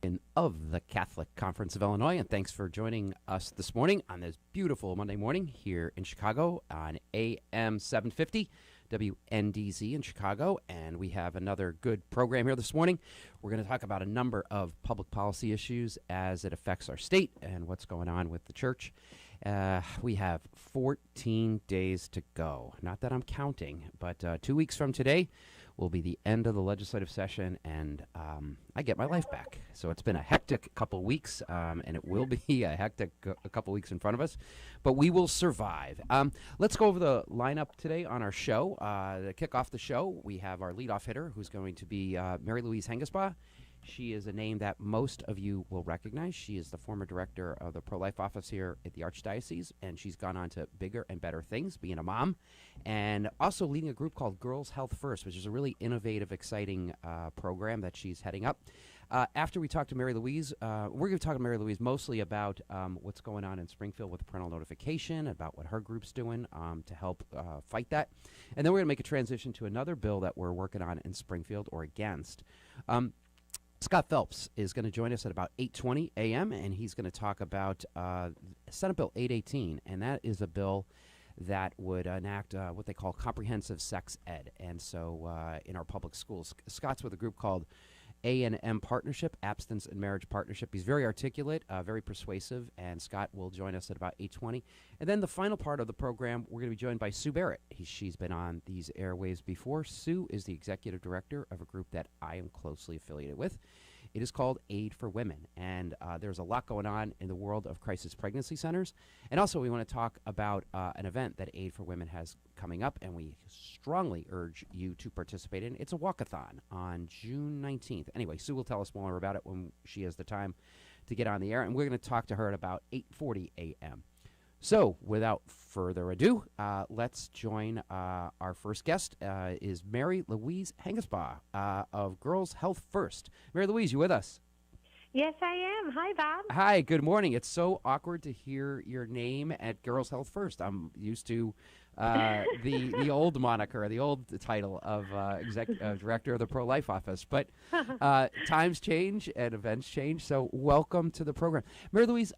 deacon of the Catholic Conference of Illinois, and thanks for joining us this morning on this beautiful Monday morning here in Chicago on AM 750 WNDZ in Chicago. And we have another good program here this morning. We're going to talk about a number of public policy issues as it affects our state and what's going on with the church. We have 14 days to go. Not that I'm counting, but 2 weeks from today will be the end of the legislative session, and I get my life back. So it's been a hectic couple weeks, and it will be a hectic a couple weeks in front of us, but we will survive. Let's go over the lineup today on our show. To kick off the show, we have our leadoff hitter, who's going to be Mary-Louise Hengesbaugh. She is a name that most of you will recognize. She is the former director of the pro-life office here at the Archdiocese, and she's gone on to bigger and better things, being a mom, and also leading a group called Girls Health First, which is a really innovative, exciting program that she's heading up. After we talk to Mary-Louise, we're going to talk to Mary-Louise mostly about what's going on in Springfield with parental notification, about what her group's doing to help fight that. And then we're going to make a transition to another bill that we're working on in Springfield, or against. Scott Phelps is going to join us at about 8:20 a.m., and he's going to talk about Senate Bill 818, and that is a bill that would enact what they call comprehensive sex ed. And so in our public schools, Scott's with a group called A&M Partnership, Abstinence and Marriage Partnership. He's very articulate, very persuasive, and Scott will join us at about 8:20. And then the final part of the program, we're going to be joined by Sue Barrett. She's been on these airwaves before. Sue is the executive director of a group that I am closely affiliated with. It is called Aid for Women, and there's a lot going on in the world of crisis pregnancy centers. And also we want to talk about an event that Aid for Women has coming up, and we strongly urge you to participate in. It's a Walk-A-Thon on June 19th. Anyway, Sue will tell us more about it when she has the time to get on the air, and we're going to talk to her at about 8:40 a.m. So, without further ado, let's join our first guest, is Mary-Louise Hengesbaugh of Girls Health First. Mary-Louise, you with us? Yes, I am. Hi, Bob. Hi, good morning. It's so awkward to hear your name at Girls Health First. I'm used to the old moniker, the old title of director of the pro-life office. But times change and events change, so welcome to the program. Mary-Louise,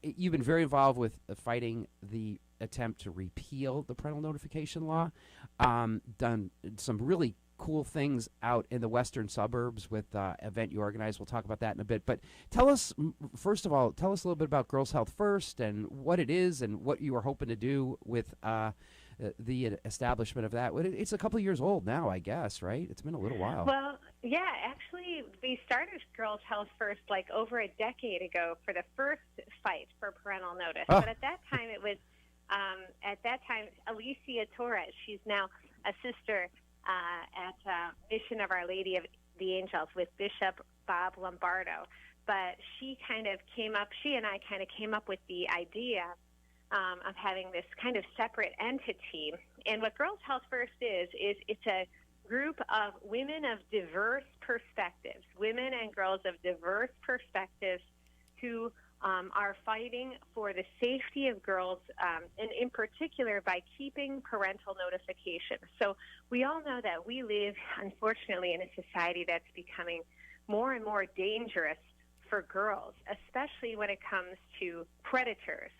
you've been very involved with fighting the attempt to repeal the parental notification law, done some really cool things out in the western suburbs with event you organized. We'll talk about that in a bit. But tell us, first of all, tell us a little bit about Girls Health First and what it is and what you were hoping to do with the establishment of that. It's a couple of years old now, I guess, right? It's been a little while. Well, yeah, actually, we started Girls Health First like over a decade ago for the first fight for parental notice. Oh. But at that time, it was, Alicia Torres. She's now a sister at Mission of Our Lady of the Angels with Bishop Bob Lombardo. But she and I kind of came up with the idea of having this kind of separate entity. And what Girls Health First is it's a group of women of diverse perspectives, women and girls of diverse perspectives who are fighting for the safety of girls, and in particular by keeping parental notification. So we all know that we live, unfortunately, in a society that's becoming more and more dangerous for girls, especially when it comes to predators.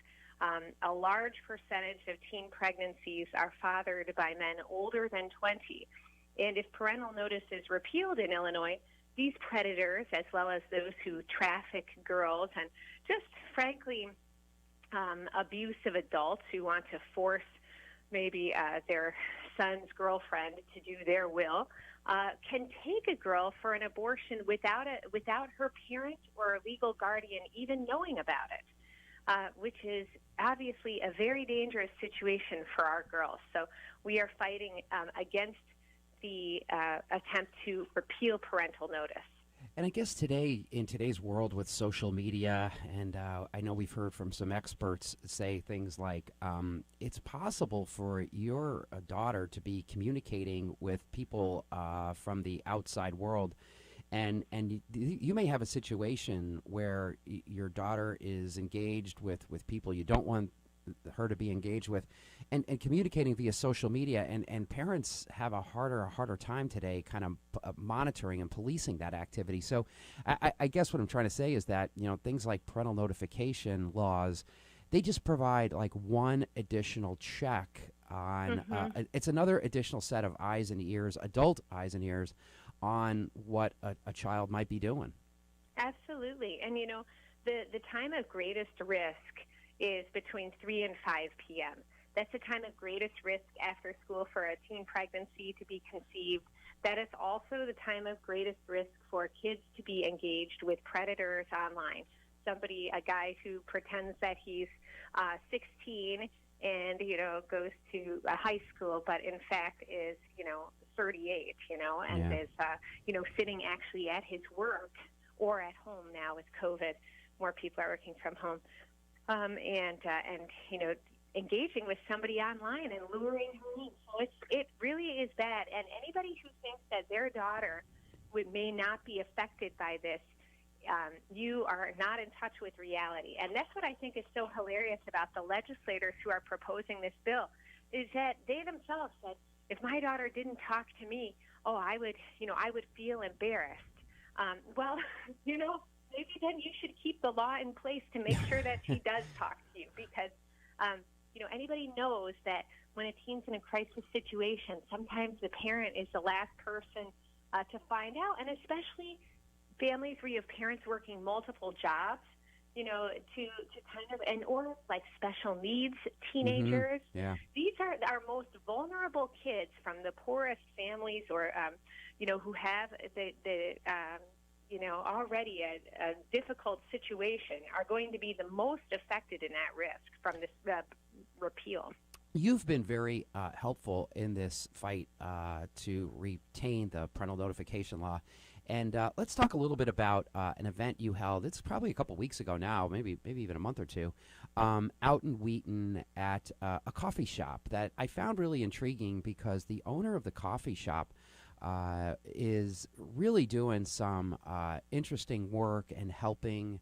A large percentage of teen pregnancies are fathered by men older than 20. And if parental notice is repealed in Illinois, these predators, as well as those who traffic girls and just, frankly, abusive adults who want to force maybe their son's girlfriend to do their will, can take a girl for an abortion without her parent or legal guardian even knowing about it, which is obviously a very dangerous situation for our girls. So we are fighting against the attempt to repeal parental notice. And I guess today, in today's world with social media, and I know we've heard from some experts say things like, it's possible for your daughter to be communicating with people from the outside world, and you may have a situation where your daughter is engaged with people you don't want her to be engaged with, and communicating via social media, and parents have a harder time today kind of monitoring and policing that activity. So I guess what I'm trying to say is that, things like parental notification laws, they just provide like one additional check on it's another additional set of eyes and ears, adult eyes and ears, on what a child might be doing. Absolutely. And, the time of greatest risk is between 3 and 5 p.m. That's the time of greatest risk after school for a teen pregnancy to be conceived. That is also the time of greatest risk for kids to be engaged with predators online. A guy who pretends that he's 16 and, goes to a high school, but in fact is, 38, and is, sitting actually at his work or at home now with COVID. More people are working from home. Engaging with somebody online and luring her in. So it really is bad. And anybody who thinks that their daughter may not be affected by this, you are not in touch with reality. And that's what I think is so hilarious about the legislators who are proposing this bill, is that they themselves said, if my daughter didn't talk to me, I would feel embarrassed. Well, maybe then you should keep the law in place to make sure that she does talk to you, because anybody knows that when a teen's in a crisis situation, sometimes the parent is the last person to find out, and especially families where you have parents working multiple jobs, to kind of, or like special needs teenagers. Yeah. These are our most vulnerable kids from the poorest families, or, who have already a difficult situation, are going to be the most affected in that risk from this repeal. You've been very helpful in this fight to retain the parental notification law. And let's talk a little bit about an event you held. It's probably a couple weeks ago now, maybe even a month or two, out in Wheaton at a coffee shop that I found really intriguing, because the owner of the coffee shop is really doing some interesting work and helping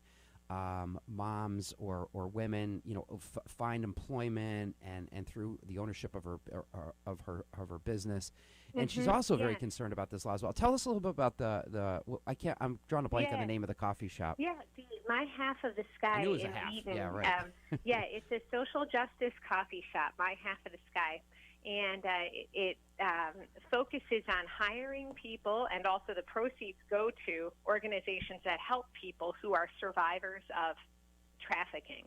moms or women, find employment and through the ownership of her business. And she's also very concerned about this law as well. Tell us a little bit about I'm drawing a blank on the name of the coffee shop. Yeah, My Half of the Sky in Eden. Yeah, right. It's a social justice coffee shop, My Half of the Sky. And it focuses on hiring people, and also the proceeds go to organizations that help people who are survivors of trafficking.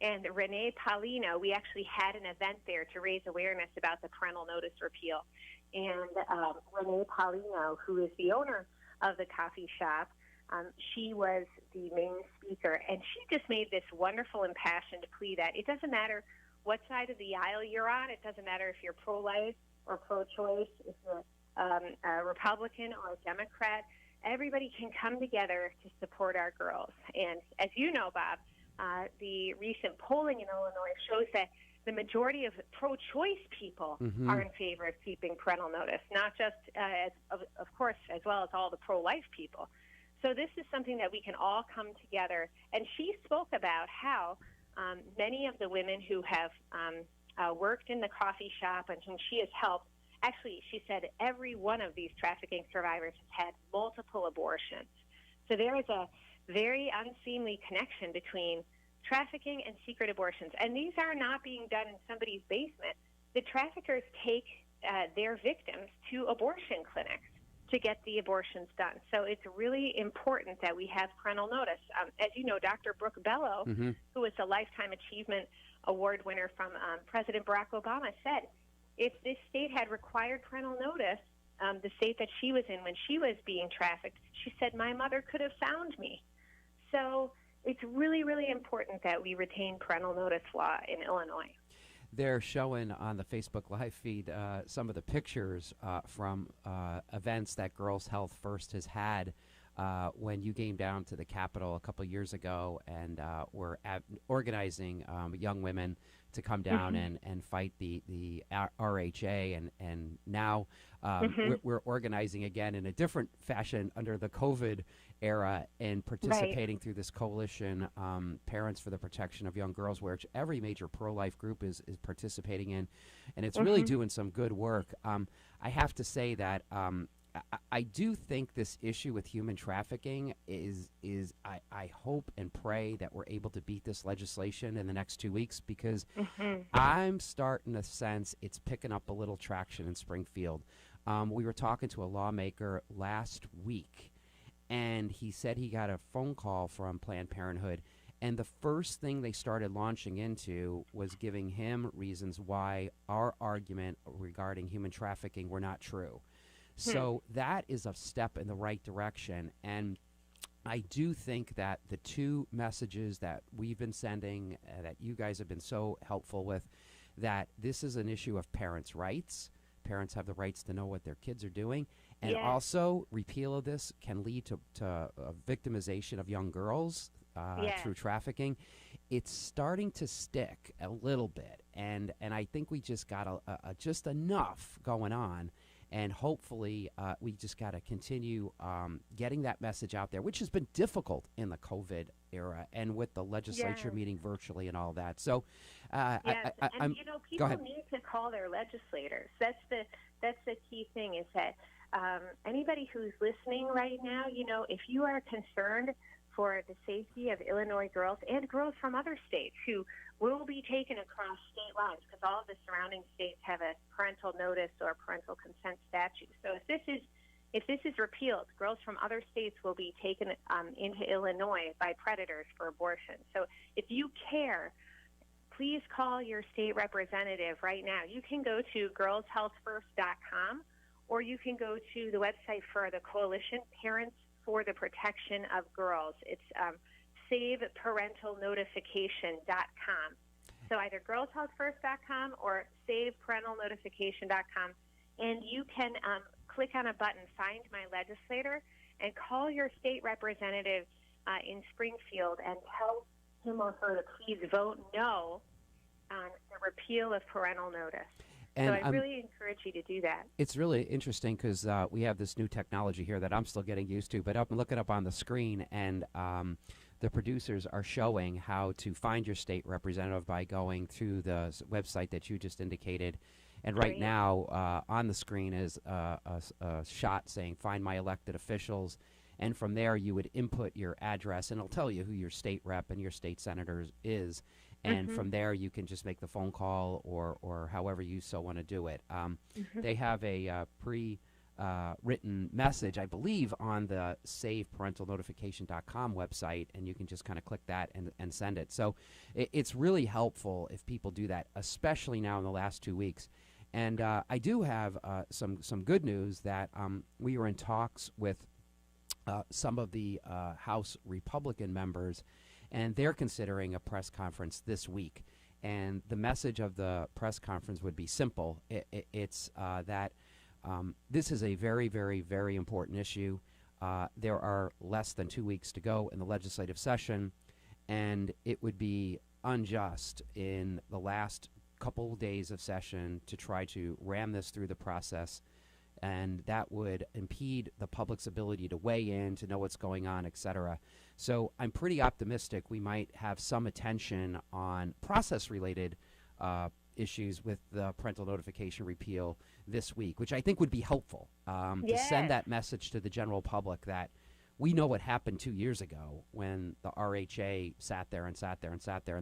And Renee Paulino, we actually had an event there to raise awareness about the parental notice repeal. And Renee Paulino, who is the owner of the coffee shop, she was the main speaker. And she just made this wonderful impassioned plea that it doesn't matter what side of the aisle you're on. It doesn't matter if you're pro-life or pro-choice, if you're a Republican or a Democrat. Everybody can come together to support our girls. And as you know, Bob, the recent polling in Illinois shows that the majority of pro-choice people are in favor of keeping parental notice, not just, of course, as well as all the pro-life people. So this is something that we can all come together. And she spoke about how many of the women who have worked in the coffee shop and whom she has helped, actually, she said every one of these trafficking survivors has had multiple abortions. So there is a very unseemly connection between trafficking and secret abortions. And these are not being done in somebody's basement. The traffickers take their victims to abortion clinics to get the abortions done. So it's really important that we have parental notice. As you know, Dr. Brooke Bello, who was a Lifetime Achievement Award winner from President Barack Obama, said if this state had required parental notice, the state that she was in when she was being trafficked, she said, my mother could have found me. So it's really, really important that we retain parental notice law in Illinois. They're showing on the Facebook Live feed some of the pictures from events that Girls Health First has had when you came down to the Capitol a couple years ago and were organizing young women to come down and fight the RHA, and now we're organizing again in a different fashion under the COVID era and participating through this coalition, Parents for the Protection of Young Girls, which every major pro-life group is participating in, and it's really doing some good work. I have to say that I do think this issue with human trafficking is I hope and pray that we're able to beat this legislation in the next 2 weeks, because I'm starting to sense it's picking up a little traction in Springfield. We were talking to a lawmaker last week, and he said he got a phone call from Planned Parenthood, and the first thing they started launching into was giving him reasons why our argument regarding human trafficking were not true. So that is a step in the right direction, and I do think that the two messages that we've been sending, that you guys have been so helpful with, that this is an issue of parents' rights. Parents have the rights to know what their kids are doing, and also repeal of this can lead to victimization of young girls through trafficking. It's starting to stick a little bit, and I think we just got just enough going on. And hopefully we just got to continue getting that message out there, which has been difficult in the COVID era and with the legislature meeting virtually and all that. So, and people need to call their legislators. That's the key thing, is that anybody who's listening right now, if you are concerned for the safety of Illinois girls and girls from other states who will be taken across state lines, because all of the surrounding states have a parental notice or parental consent statute. So if this is repealed, girls from other states will be taken into Illinois by predators for abortion. So if you care, please call your state representative right now. You can go to girlshealthfirst.com, or you can go to the website for the coalition, Parents for the Protection of Girls. It's saveparentalnotification.com. So either girlshealthfirst.com or saveparentalnotification.com, and you can click on a button, Find My Legislator, and call your state representative in Springfield and tell him or her to please vote no on the repeal of parental notice. And so I really encourage you to do that. It's really interesting because we have this new technology here that I'm still getting used to, but I'm looking up on the screen, and the producers are showing how to find your state representative by going through the website that you just indicated. And right now on the screen is a shot saying Find My Elected Officials. And from there you would input your address, and it'll tell you who your state rep and your state senator is. And from there, you can just make the phone call or however you so want to do it. They have a pre-written message, I believe, on the saveparentalnotification.com website, and you can just kind of click that and send it. So it's really helpful if people do that, especially now in the last 2 weeks. And I do have some good news that we were in talks with some of the House Republican members, and they're considering a press conference this week. And the message of the press conference would be simple. It's that this is a very, very, very important issue. There are less than 2 weeks to go in the legislative session, and it would be unjust in the last couple days of session to try to ram this through the process, and that would impede the public's ability to weigh in, to know what's going on, et cetera. So I'm pretty optimistic we might have some attention on process-related issues with the parental notification repeal this week, which I think would be helpful to send that message to the general public that we know what happened 2 years ago when the RHA sat there, and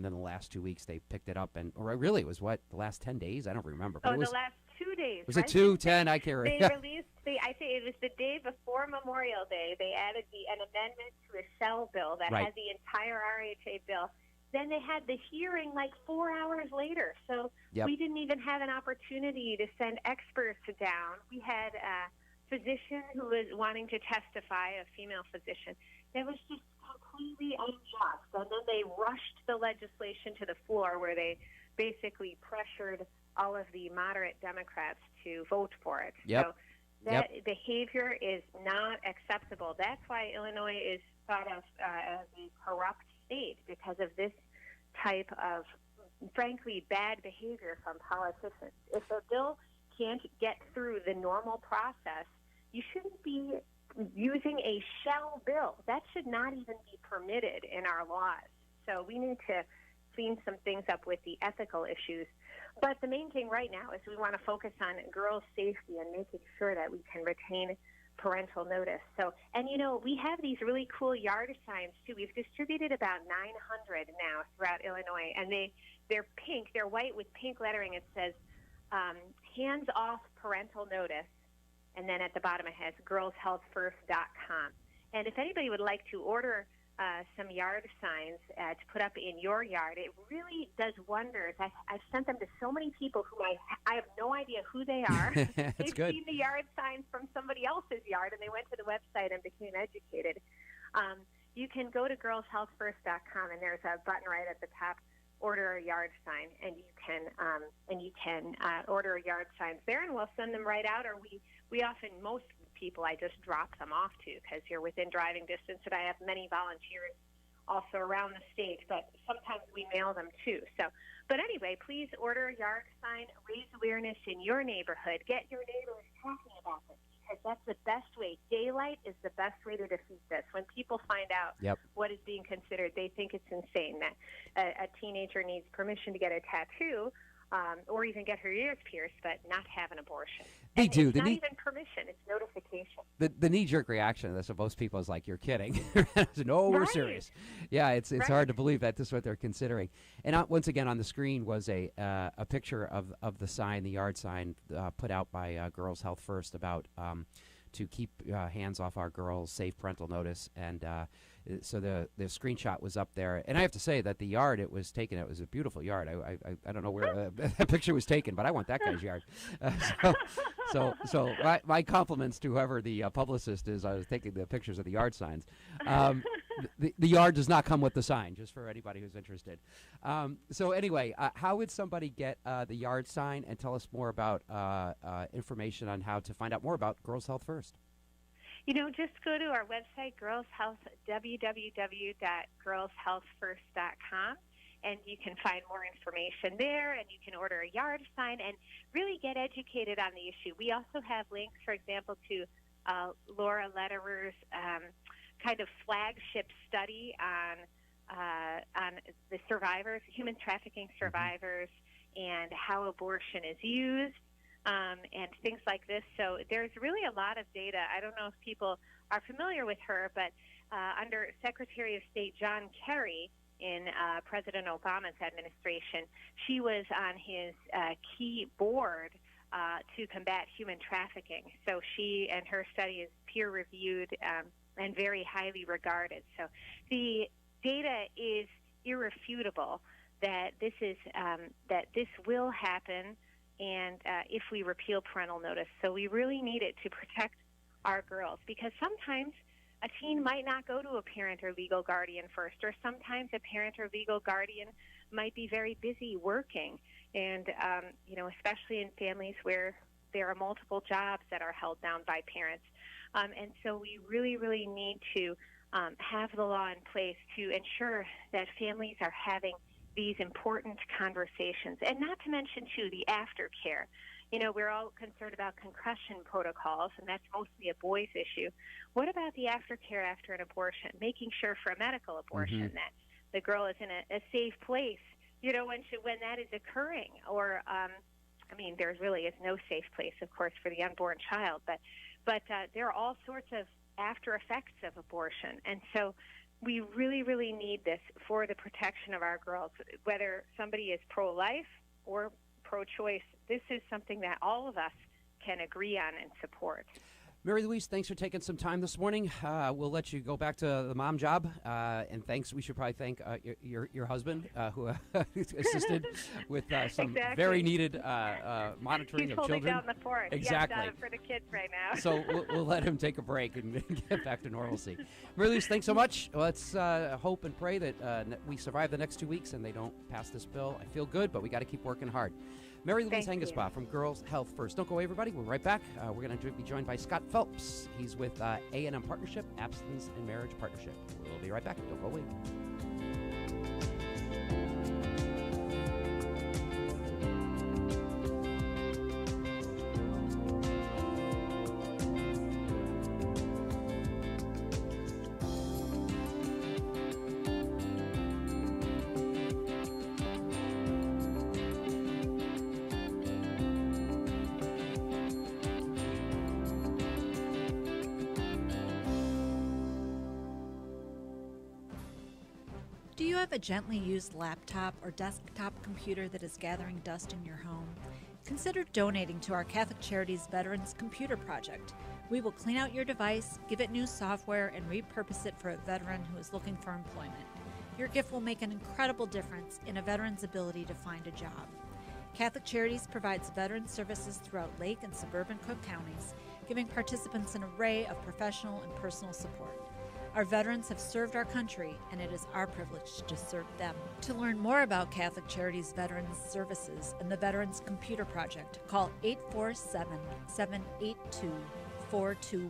then the last 2 weeks they picked it up, or really it was the last 10 days? I don't remember. But the last 2 days. Was it 2, 10? I can't remember. They released I think it was the day before Memorial Day. They added an amendment to a shell bill that had the entire RHA bill. Then they had the hearing like 4 hours later. So we didn't even have an opportunity to send experts down. We had a physician who was wanting to testify, a female physician. That was just completely unjust. And then they rushed the legislation to the floor, where they basically pressured all of the moderate Democrats to vote for it. Yep. So That behavior is not acceptable. That's why Illinois is thought of as a corrupt state, because of this type of, frankly, bad behavior from politicians. If a bill can't get through the normal process, you shouldn't be using a shell bill. That should not even be permitted in our laws. So we need to clean some things up with the ethical issues. But the main thing right now is we want to focus on girls' safety and making sure that we can retain parental notice. So, and we have these really cool yard signs too. We've distributed about 900 now throughout Illinois, and they're pink. They're white with pink lettering. It says hands off parental notice, and then at the bottom it has girlshealthfirst.com. And if anybody would like to order some yard signs to put up in your yard, it really does wonders. I've sent them to so many people who I have no idea who they are. They've good. seen the yard signs from somebody else's yard, and they went to the website and became educated. You can go to girlshealthfirst.com, and there's a button right at the top, order a yard sign, and you can order yard signs there, and we'll send them right out. Or we often, most people I just drop them off to, because you're within driving distance, and I have many volunteers also around the state, but sometimes we mail them too. But anyway, please order a yard sign, raise awareness in your neighborhood, get your neighbors talking about this, because that's the best way. Daylight is the best way to defeat this. When people find out what is being considered, they think it's insane that a teenager needs permission to get a tattoo, or even get her ears pierced, but not have an abortion. They do. It's not even permission; it's notification. The knee-jerk reaction to this of most people is like, "You're kidding." No, we're serious. Yeah, it's hard to believe that this is what they're considering. And once again, on the screen was a picture of the sign, the yard sign put out by Girls Health First about to keep hands off our girls, save parental notice, and so the screenshot was up there. And I have to say that the yard it was taken, it was a beautiful yard. I don't know where that picture was taken, but I want that guy's yard. So my compliments to whoever the publicist is. I was taking the pictures of the yard signs. The yard does not come with the sign, just for anybody who's interested. So anyway, how would somebody get the yard sign, and tell us more about information on how to find out more about Girls Health First? Just go to our website, www.girlshealthfirst.com, and you can find more information there, and you can order a yard sign and really get educated on the issue. We also have links, for example, to Laura Lederer's kind of flagship study on the survivors, human trafficking survivors, and how abortion is used. And things like this. So there's really a lot of data. I don't know if people are familiar with her, but under Secretary of State John Kerry in President Obama's administration, she was on his key board to combat human trafficking. So she and her study is peer-reviewed and very highly regarded. So the data is irrefutable that this will happen. And if we repeal parental notice. So we really need it to protect our girls, because sometimes a teen might not go to a parent or legal guardian first, or sometimes a parent or legal guardian might be very busy working, and especially in families where there are multiple jobs that are held down by parents. And so we really, really need to have the law in place to ensure that families are having these important conversations, and not to mention too the aftercare. We're all concerned about concussion protocols, and that's mostly a boys' issue. What about the aftercare after an abortion? Making sure for a medical abortion that the girl is in a safe place, when that is occurring. Or, there really is no safe place, of course, for the unborn child. But there are all sorts of after effects of abortion, and so we really, really need this for the protection of our girls, whether somebody is pro-life or pro-choice. This is something that all of us can agree on and support. Mary-Louise, thanks for taking some time this morning. We'll let you go back to the mom job, and thanks. We should probably thank your husband who assisted with some very needed monitoring He's of children. He's holding down the fort. Exactly. Yes, for the kids right now. So we'll let him take a break and get back to normalcy. Mary-Louise, thanks so much. Let's hope and pray that we survive the next 2 weeks and they don't pass this bill. I feel good, but we got to keep working hard. Mary-Louise Thank you. Hengesbaugh from Girls Health First. Don't go away, everybody. We'll be right back. We're going to be joined by Scott Phelps. He's with A&M Partnership, Abstinence and Marriage Partnership. We'll be right back. Don't go away. Do you have a gently used laptop or desktop computer that is gathering dust in your home? Consider donating to our Catholic Charities Veterans Computer Project. We will clean out your device, give it new software, and repurpose it for a veteran who is looking for employment. Your gift will make an incredible difference in a veteran's ability to find a job. Catholic Charities provides veteran services throughout Lake and suburban Cook counties, giving participants an array of professional and personal support. Our veterans have served our country, and it is our privilege to serve them. To learn more about Catholic Charities Veterans Services and the Veterans Computer Project, call 847-782-4219.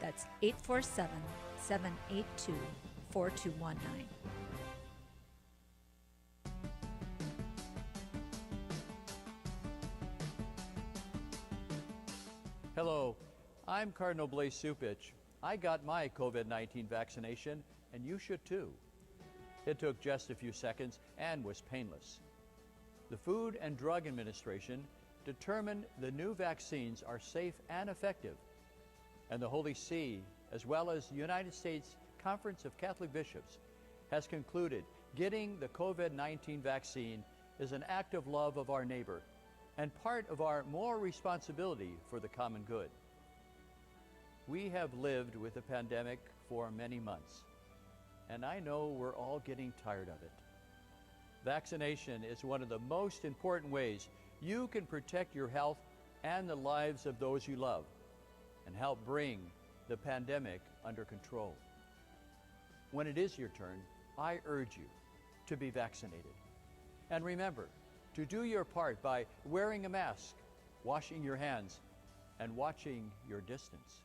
That's 847-782-4219. Hello, I'm Cardinal Blaise Supich. I got my COVID-19 vaccination, and you should too. It took just a few seconds and was painless. The Food and Drug Administration determined the new vaccines are safe and effective, and the Holy See, as well as the United States Conference of Catholic Bishops, has concluded getting the COVID-19 vaccine is an act of love of our neighbor and part of our moral responsibility for the common good. We have lived with the pandemic for many months, and I know we're all getting tired of it. Vaccination is one of the most important ways you can protect your health and the lives of those you love and help bring the pandemic under control. When it is your turn, I urge you to be vaccinated. And remember to do your part by wearing a mask, washing your hands, and watching your distance.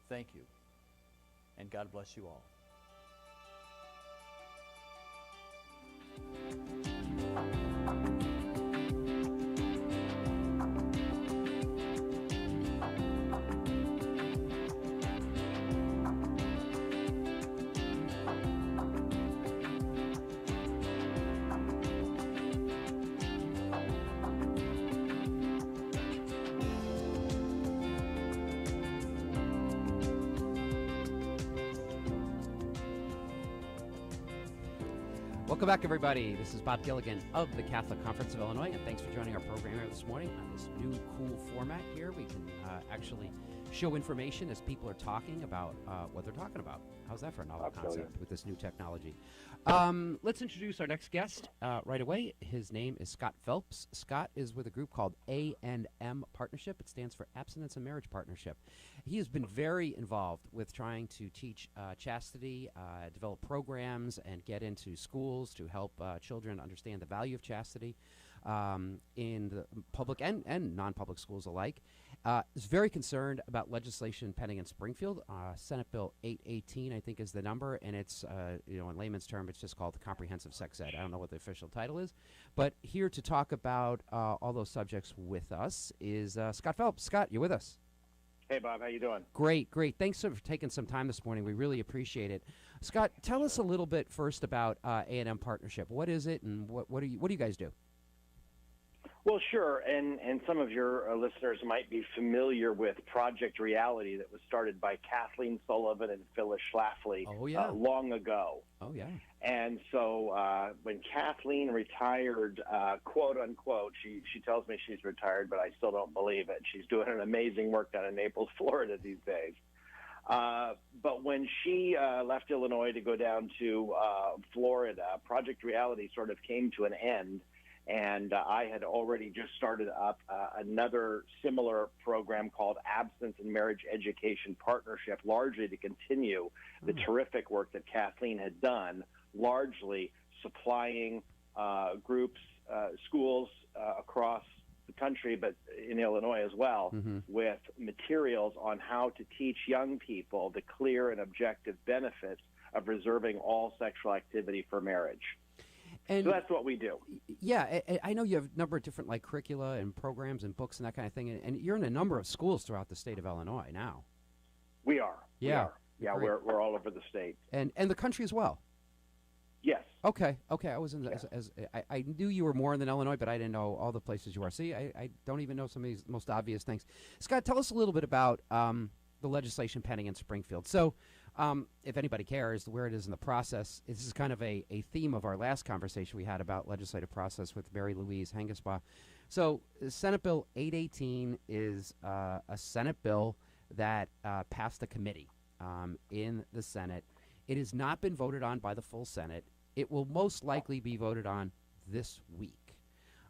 Thank you, and God bless you all. Welcome back, everybody. This is Bob Gilligan of the Catholic Conference of Illinois, and thanks for joining our program here this morning on this new cool format here. We can actually show information as people are talking about what they're talking about. How's that for a novel concept with this new technology? Let's introduce our next guest right away. His name is Scott Phelps. Scott is with a group called A&M Partnership. It stands for Abstinence and Marriage Partnership. He has been very involved with trying to teach chastity, develop programs, and get into schools to help children understand the value of chastity in the public and non-public schools alike. Is very concerned about legislation pending in Springfield. Senate Bill 818, I think, is the number, and it's, in layman's term, it's just called the Comprehensive Sex Ed. I don't know what the official title is, but here to talk about all those subjects with us is Scott Phelps. Scott, you with us? Hey, Bob. How you doing? Great, great. Thanks for taking some time this morning. We really appreciate it. Scott, tell us a little bit first about A&M Partnership. What is it, and what do you guys do? Well, sure, and some of your listeners might be familiar with Project Reality that was started by Kathleen Sullivan and Phyllis Schlafly long ago. Oh, yeah. And so when Kathleen retired, quote unquote, she tells me she's retired, but I still don't believe it. She's doing an amazing work down in Naples, Florida these days. But when she left Illinois to go down to Florida, Project Reality sort of came to an end. And I had already just started up another similar program called Abstinence and Marriage Education Partnership, largely to continue the terrific work that Kathleen had done, largely supplying groups schools across the country, but in Illinois as well, with materials on how to teach young people the clear and objective benefits of reserving all sexual activity for marriage. And so that's what we do. Yeah, I know you have a number of different curricula and programs and books and that kind of thing, and you're in a number of schools throughout the state of Illinois now. We are. Yeah. We are. Yeah, we're all over the state. And the country as well. Yes. Okay. I was in I knew you were more than Illinois, but I didn't know all the places you are. See, I don't even know some of these most obvious things. Scott, tell us a little bit about the legislation pending in Springfield. So, if anybody cares where it is in the process, this is kind of a theme of our last conversation we had about legislative process with Mary-Louise Hengesbaugh. So, Senate Bill 818 is a Senate bill that passed the committee in the Senate. It has not been voted on by the full Senate. It will most likely be voted on this week.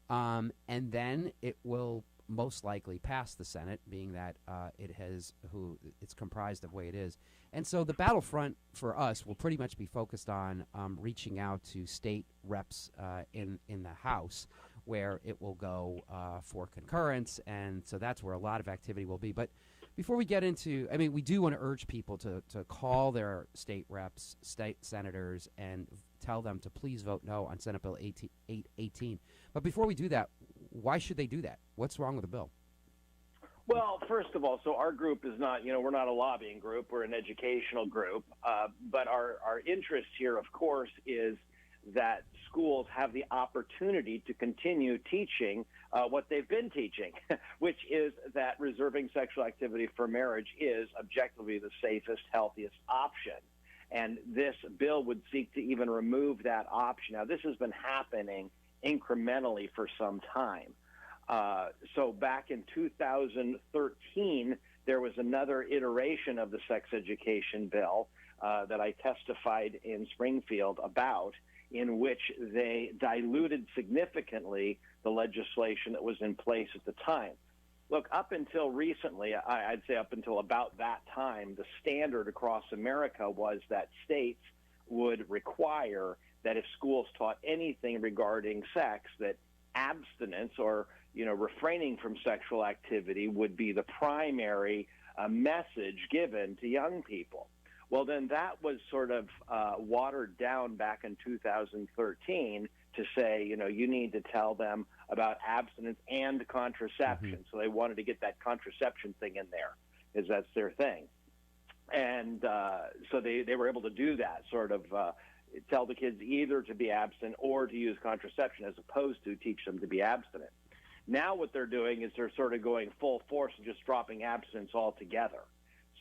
And then it will most likely pass the Senate, being that it's comprised of the way it is. And so the battlefront for us will pretty much be focused on reaching out to state reps in the House, where it will go for concurrence. And so that's where a lot of activity will be. But before we get into, we do want to urge people to call their state reps, state senators, and tell them to please vote no on Senate Bill 818. But before we do that, why should they do that? What's wrong with the bill? Well, first of all, so our group is not, we're not a lobbying group. We're an educational group. But our interest here, of course, is that schools have the opportunity to continue teaching what they've been teaching, which is that reserving sexual activity for marriage is objectively the safest, healthiest option. And this bill would seek to even remove that option. Now, this has been happening incrementally for some time. So back in 2013, there was another iteration of the sex education bill that I testified in Springfield about, in which they diluted significantly the legislation that was in place at the time. Look, up until recently, I'd say up until about that time, the standard across America was that states would require that if schools taught anything regarding sex, that abstinence or refraining from sexual activity would be the primary message given to young people. Well, then that was sort of watered down back in 2013 to say, you need to tell them about abstinence and contraception. So they wanted to get that contraception thing in there, because that's their thing. And so they were able to do that, sort of tell the kids either to be abstinent or to use contraception, as opposed to teach them to be abstinent. Now what they're doing is they're sort of going full force and just dropping abstinence altogether.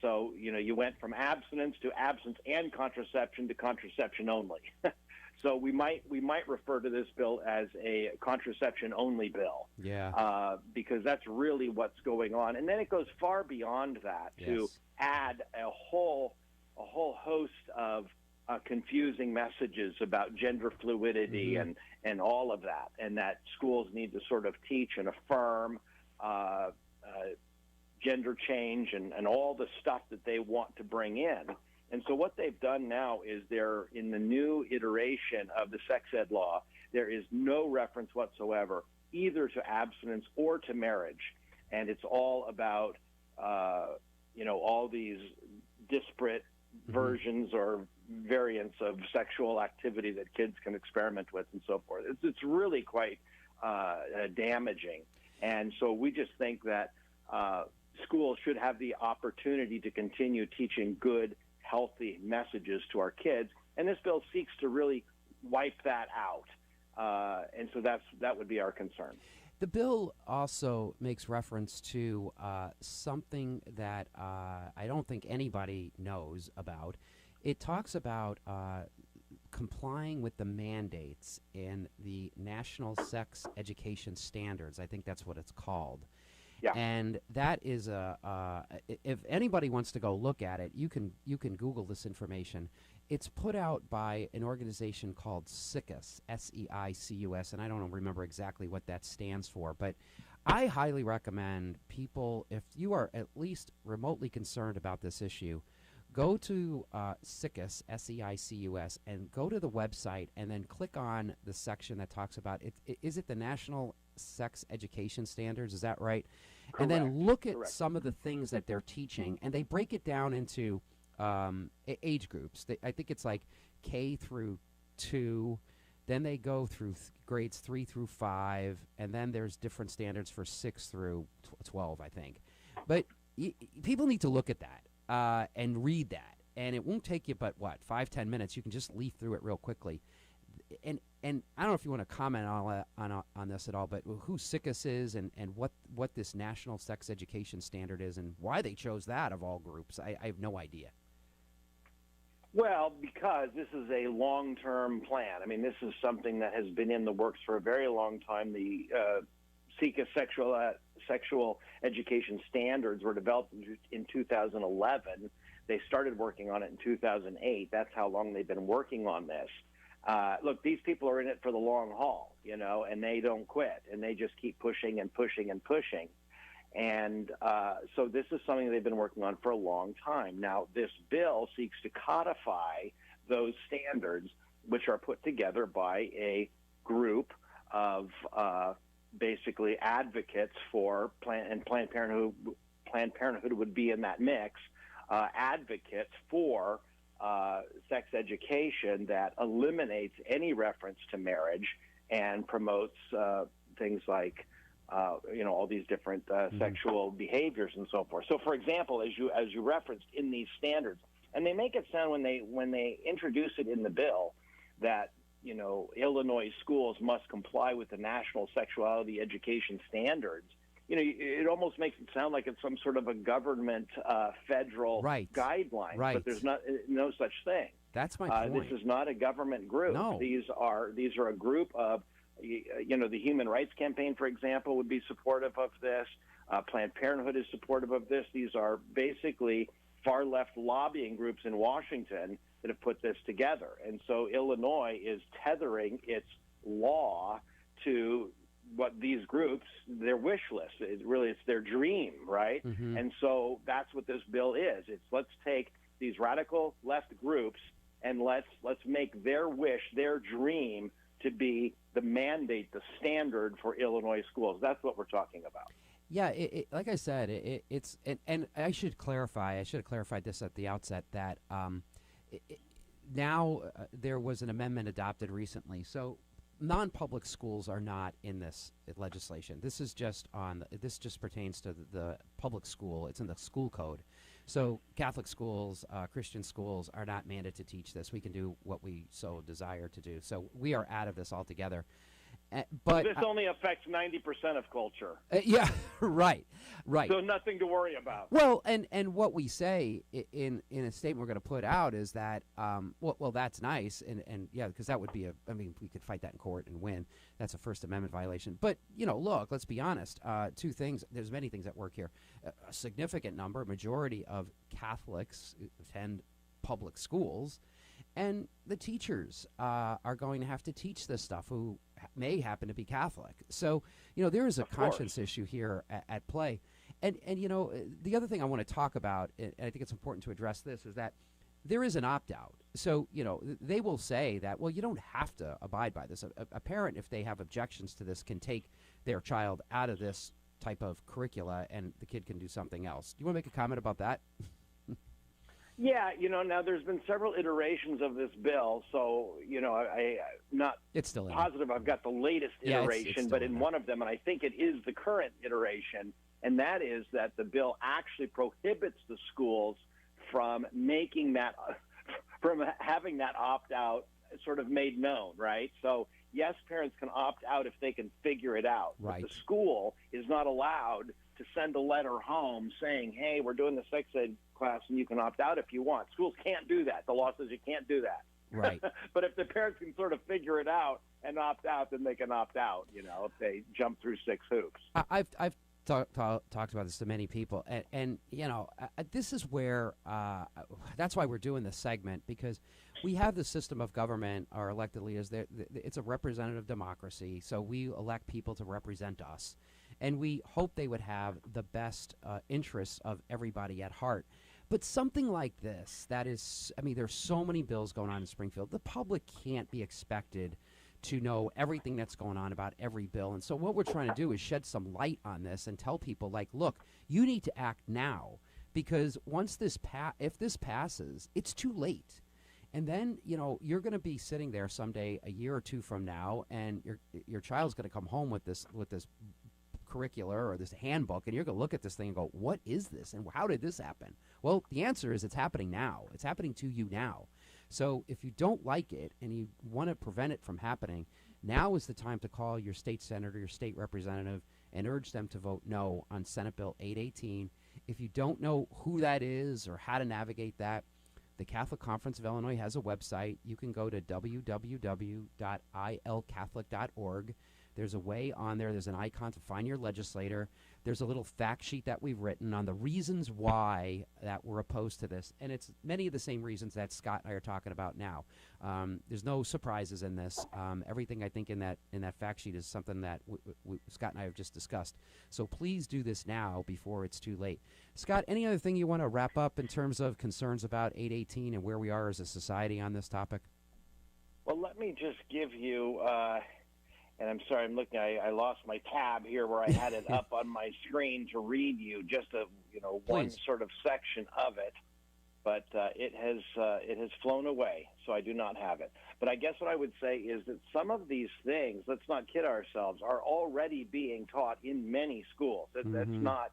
So, you went from abstinence to abstinence and contraception to contraception only. So we might refer to this bill as a contraception-only bill. Yeah. Because that's really what's going on. And then it goes far beyond that to add a whole host of confusing messages about gender fluidity and all of that, and that schools need to sort of teach and affirm gender change and all the stuff that they want to bring in. And so what they've done now is they're in the new iteration of the sex ed law, there is no reference whatsoever either to abstinence or to marriage. And it's all about, all these disparate versions or variants of sexual activity that kids can experiment with and so forth. It's really quite damaging. And so we just think that schools should have the opportunity to continue teaching good, healthy messages to our kids. And this bill seeks to really wipe that out. And so that would be our concern. The bill also makes reference to something that I don't think anybody knows about. It talks about complying with the mandates in the National Sex Education Standards. I think that's what it's called. Yeah. And that is if anybody wants to go look at it, you can Google this information. It's put out by an organization called SEICUS, SEICUS, and I don't remember exactly what that stands for, but I highly recommend people, if you are at least remotely concerned about this issue, go to SICUS, SEICUS, and go to the website, and then click on the section that talks about it. Is it the National Sex Education Standards? Is that right? Correct. And then look at Correct. some of the things that they're teaching, and they break it down into age groups. I think it's like K through 2. Then they go through grades 3 through 5, and then there's different standards for 6 through 12, I think. But people need to look at that and read that, and it won't take you but 5-10 minutes. You can just leaf through it real quickly. And I don't know if you want to comment on this at all, but who SICUS is and what this National Sex Education Standard is and why they chose that of all groups, I have no idea. Well, because this is a long-term plan. I mean, this is something that has been in the works for a very long time. The SICUS sexual education standards were developed in 2011. They started working on it in 2008. That's how long they've been working on this. Look, these people are in it for the long haul, and they don't quit, and they just keep pushing and pushing and pushing. And so this is something they've been working on for a long time. Now, this bill seeks to codify those standards, which are put together by a group of basically advocates for Planned Parenthood. Planned Parenthood would be in that mix, advocates for sex education that eliminates any reference to marriage and promotes things like all these different sexual behaviors and so forth. So, for example, as you referenced in these standards, and they make it sound when they introduce it in the bill that Illinois schools must comply with the National Sexuality Education Standards. It almost makes it sound like it's some sort of a government federal guideline, but there's no such thing. That's my point. This is not a government group. No. These are a group of, the Human Rights Campaign, for example, would be supportive of this. Planned Parenthood is supportive of this. These are basically far left lobbying groups in Washington that have put this together. And so Illinois is tethering its law to what these groups, their wish list. It's their dream, right? Mm-hmm. And so that's what this bill is. It's let's take these radical left groups and let's make their wish, their dream, to be the mandate, the standard for Illinois schools. That's what we're talking about. Yeah, like I said, it's and I should have clarified this at the outset that now there was an amendment adopted recently. So non-public schools are not in this legislation. This is just this just pertains to the public school. It's in the school code. So Catholic schools, Christian schools are not mandated to teach this. We can do what we so desire to do. So we are out of this altogether. But this only affects 90% of culture. Yeah, right. So nothing to worry about. Well, and what we say in a statement we're going to put out is that, well, that's nice, and yeah, because that would be we could fight that in court and win. That's a First Amendment violation. But look, let's be honest. Two things. There's many things at work here. A significant number, majority of Catholics attend public schools. And the teachers are going to have to teach this stuff who may happen to be Catholic. So, there is a conscience issue here at play. And the other thing I want to talk about, and I think it's important to address this, is that there is an opt-out. So, they will say that, well, you don't have to abide by this. A parent, if they have objections to this, can take their child out of this type of curricula and the kid can do something else. Do you want to make a comment about that? Yeah, now there's been several iterations of this bill, so, I'm not positive I've got the latest iteration, it's but in one of them, and I think it is the current iteration, and that is that the bill actually prohibits the schools from making that, from having that opt-out sort of made known, right? So, yes, parents can opt out if they can figure it out, right. But the school is not allowed to send a letter home saying, hey, we're doing the sex ed class and you can opt out if you want. Schools can't do that. The law says you can't do that. Right. But if the parents can sort of figure it out and opt out, then they can opt out, if they jump through 6 hoops. I've talked about this to many people, and this is where, that's why we're doing this segment, because we have the system of government, our elected leaders, it's a representative democracy, so we elect people to represent us. And we hope they would have the best interests of everybody at heart. But something like this, that is, I mean, there's so many bills going on in Springfield. The public can't be expected to know everything that's going on about every bill. And so what we're trying to do is shed some light on this and tell people, like, look, you need to act now, because once if this passes, it's too late. And then, you're going to be sitting there someday, a year or two from now, and your child's going to come home with this curricular or this handbook, and you're going to look at this thing and go, what is this, and how did this happen? Well, the answer is it's happening now. It's happening to you now. So if you don't like it and you want to prevent it from happening, now is the time to call your state senator, your state representative, and urge them to vote no on Senate Bill 818. If you don't know who that is or how to navigate that, the Catholic Conference of Illinois has a website. You can go to www.ilcatholic.org. There's a way on there. There's an icon to find your legislator. There's a little fact sheet that we've written on the reasons why that we're opposed to this. And it's many of the same reasons that Scott and I are talking about now. There's no surprises in this. Everything I think in that fact sheet is something that Scott and I have just discussed. So please do this now before it's too late. Scott, any other thing you want to wrap up in terms of concerns about 818 and where we are as a society on this topic? Well, let me just give you... and I'm sorry, I'm looking. I lost my tab here where I had it up on my screen to read you just one sort of section of it, but it has flown away, so I do not have it. But I guess what I would say is that some of these things, let's not kid ourselves, are already being taught in many schools. That's not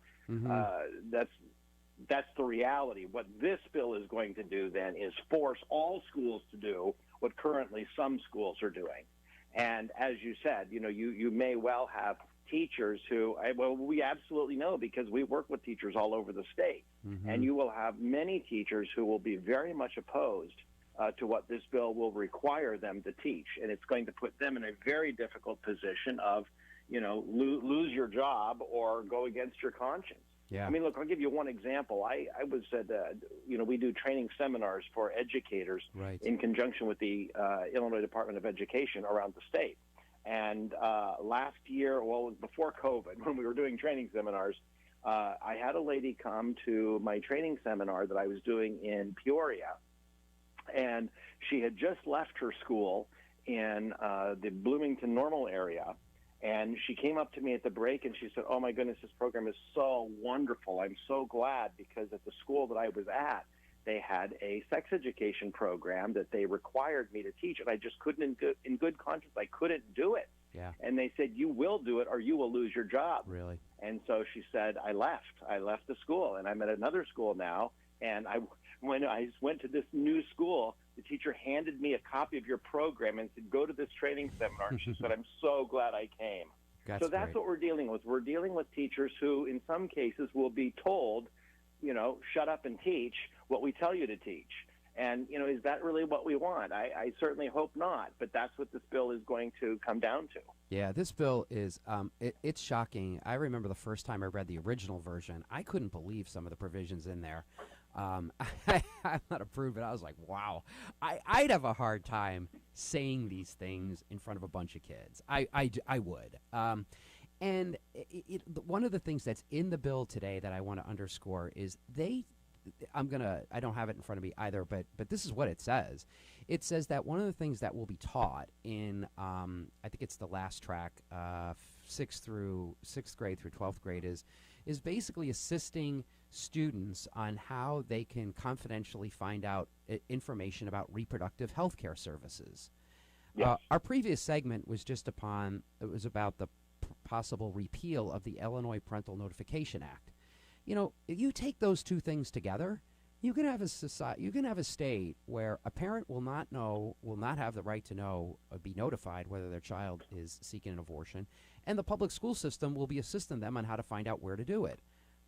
that's the reality. What this bill is going to do then is force all schools to do what currently some schools are doing. And as you said, you may well have teachers who, we absolutely know because we work with teachers all over the state. And you will have many teachers who will be very much opposed to what this bill will require them to teach. And it's going to put them in a very difficult position of, lose your job or go against your conscience. Yeah. I mean, look, I'll give you one example. I was at, we do training seminars for educators in conjunction with the Illinois Department of Education around the state. And last year, well, before COVID, when we were doing training seminars, I had a lady come to my training seminar that I was doing in Peoria. And she had just left her school in the Bloomington Normal area. And she came up to me at the break and she said, oh, my goodness, this program is so wonderful. I'm so glad because at the school that I was at, they had a sex education program that they required me to teach. And I just couldn't, in good conscience, I couldn't do it. Yeah. And they said, you will do it or you will lose your job. Really? And so she said, I left the school and I'm at another school now. And when I went to this new school, the teacher handed me a copy of your program and said, go to this training seminar. And she said, I'm so glad I came. That's great. What we're dealing with. We're dealing with teachers who, in some cases, will be told, shut up and teach what we tell you to teach. And, is that really what we want? I certainly hope not. But that's what this bill is going to come down to. Yeah, this bill is, it's shocking. I remember the first time I read the original version, I couldn't believe some of the provisions in there. I'm not approved, but I was like, wow. I'd have a hard time saying these things in front of a bunch of kids. I would. And one of the things that's in the bill today that I want to underscore is I don't have it in front of me either, but this is what it says. It says that one of the things that will be taught in, I think it's the last track, 6th grade through 12th grade is basically assisting students on how they can confidentially find out information about reproductive health care services. Yes. Our previous segment was about the possible repeal of the Illinois Parental Notification Act. If you take those two things together, you can have a society, you can have a state where a parent will not have the right to know or be notified whether their child is seeking an abortion, and the public school system will be assisting them on how to find out where to do it.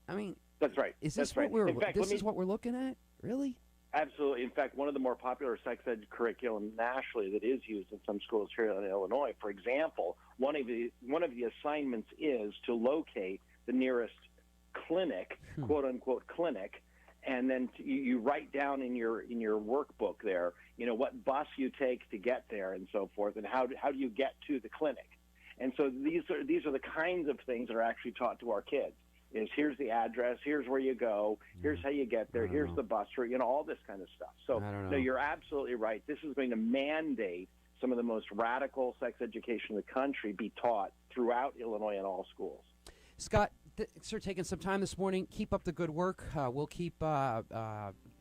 I mean, that's right. Is this what we're looking at? Really? Absolutely. In fact, one of the more popular sex ed curriculum nationally that is used in some schools here in Illinois, for example, one of the assignments is to locate the nearest clinic, quote unquote clinic, and then you write down in your workbook there, what bus you take to get there and so forth, and how do you get to the clinic. And so these are the kinds of things that are actually taught to our kids. is here's the address, here's where you go, here's how you get there, here's the bus route, all this kind of stuff. So no, you're absolutely right. This is going to mandate some of the most radical sex education in the country be taught throughout Illinois in all schools. Scott, thanks for taking some time this morning. Keep up the good work. We'll keep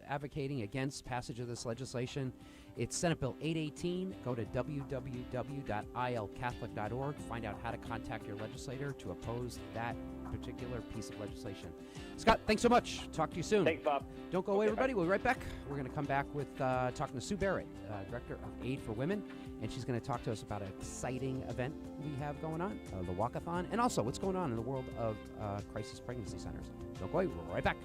advocating against passage of this legislation. It's Senate Bill 818. Go to www.ilcatholic.org. Find out how to contact your legislator to oppose that particular piece of legislation. Scott, thanks so much. Talk to you soon. Thanks, Bob. Don't go away, everybody. We'll be right back. We're going to come back with talking to Sue Barrett, Director of Aid for Women, and she's going to talk to us about an exciting event we have going on, the Walk-A-Thon, and also what's going on in the world of crisis pregnancy centers. Don't go away. We'll be right back.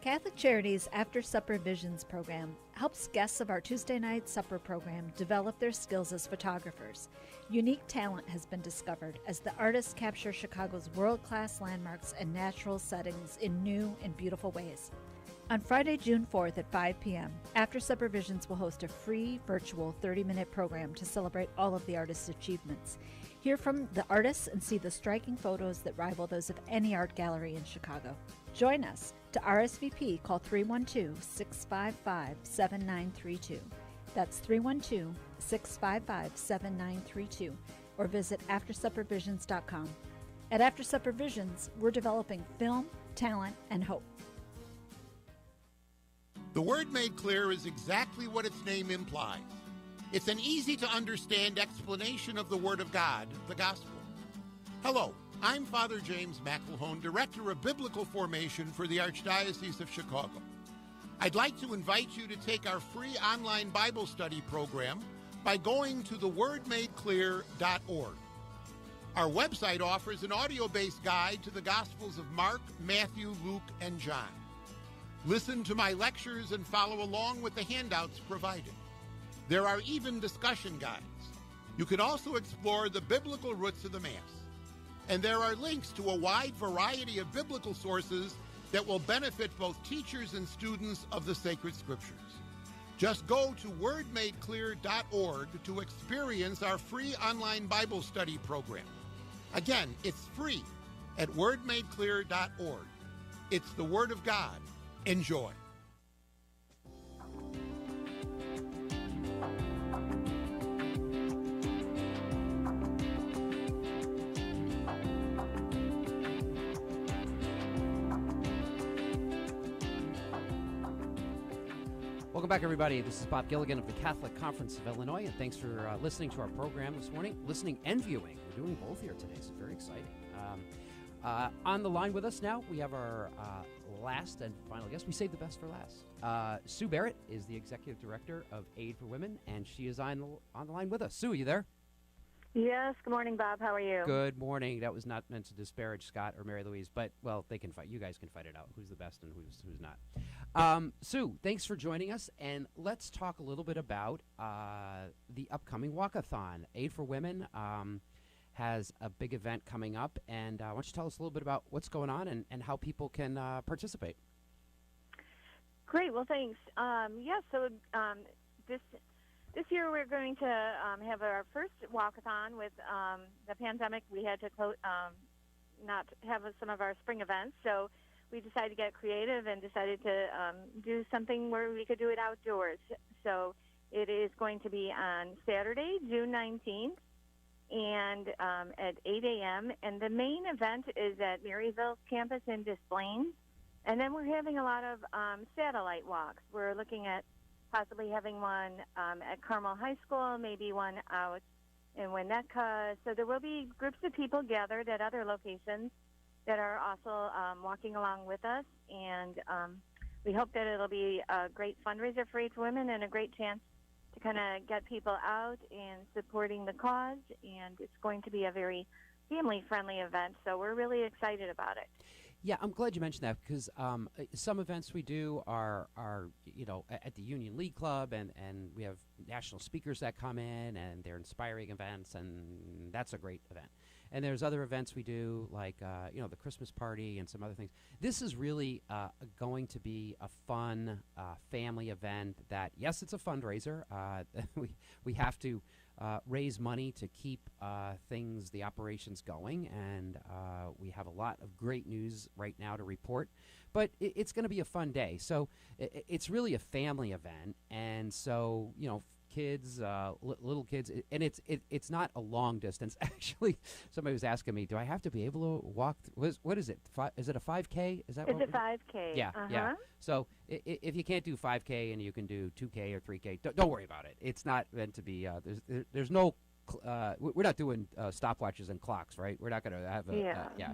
Catholic Charities After Supper Visions program helps guests of our Tuesday night supper program develop their skills as photographers. Unique talent has been discovered as the artists capture Chicago's world-class landmarks and natural settings in new and beautiful ways. On Friday, June 4th at 5 p.m., After Supper Visions will host a free virtual 30-minute program to celebrate all of the artists' achievements. Hear from the artists and see the striking photos that rival those of any art gallery in Chicago. Join us. To RSVP, call 312-655-7932. That's 312-655-7932. Or visit AfterSupperVisions.com. At After Supper Visions, we're developing film, talent, and hope. The Word Made Clear is exactly what its name implies. It's an easy-to-understand explanation of the Word of God, the Gospel. Hello, I'm Father James McElhone, Director of Biblical Formation for the Archdiocese of Chicago. I'd like to invite you to take our free online Bible study program by going to thewordmadeclear.org. Our website offers an audio-based guide to the Gospels of Mark, Matthew, Luke, and John. Listen to my lectures and follow along with the handouts provided. There are even discussion guides. You can also explore the biblical roots of the Mass. And there are links to a wide variety of biblical sources that will benefit both teachers and students of the sacred scriptures. Just go to wordmadeclear.org to experience our free online Bible study program. Again, it's free at wordmadeclear.org. It's the Word of God. Enjoy. Welcome back, everybody. This is Bob Gilligan of the Catholic Conference of Illinois, and thanks for listening to our program this morning. Listening and viewing. We're doing both here today, so very exciting. On the line with us now, we have our last and final guest. We saved the best for last. Sue Barrett is the Executive Director of Aid for Women, and she is on the line with us. Sue, are you there? Yes. Good morning, Bob. How are you? Good morning. That was not meant to disparage Scott or Mary-Louise, but, well, they can fight. You guys can fight it out. Who's the best and who's not. Sue, thanks for joining us, and let's talk a little bit about the upcoming Walk-A-Thon. Aid for Women has a big event coming up, and why don't you tell us a little bit about what's going on and how people can participate? Great. Well, thanks. This year we're going to have our first Walk-A-Thon. With the pandemic, we had to not have some of our spring events, so we decided to get creative and decided to do something where we could do it outdoors. So it is going to be on Saturday, June 19th, and at 8 a.m. And the main event is at Maryville's campus in Des Plaines. And then we're having a lot of satellite walks. We're looking at possibly having one at Carmel High School, maybe one out in Winnetka. So there will be groups of people gathered at other locations that are also walking along with us. And we hope that it'll be a great fundraiser for Aid for Women and a great chance to kind of get people out and supporting the cause. And it's going to be a very family-friendly event. So we're really excited about it. Yeah, I'm glad you mentioned that because some events we do are at the Union League Club, and we have national speakers that come in, and they're inspiring events, and that's a great event. And there's other events we do like the Christmas party and some other things. This is really going to be a fun family event. That yes, it's a fundraiser. We have to raise money to keep the operations going, and we have a lot of great news right now to report. But it's going to be a fun day. So it's really a family event, and so kids, little kids, and it's not a long distance. Actually, somebody was asking me, do I have to be able to walk? What is it? Is it a 5K? Is that it's a 5K? Yeah, yeah. So if you can't do 5K and you can do 2K or 3K, don't worry about it. It's not meant to be. There's no. We're not doing stopwatches and clocks, right? We're not going to have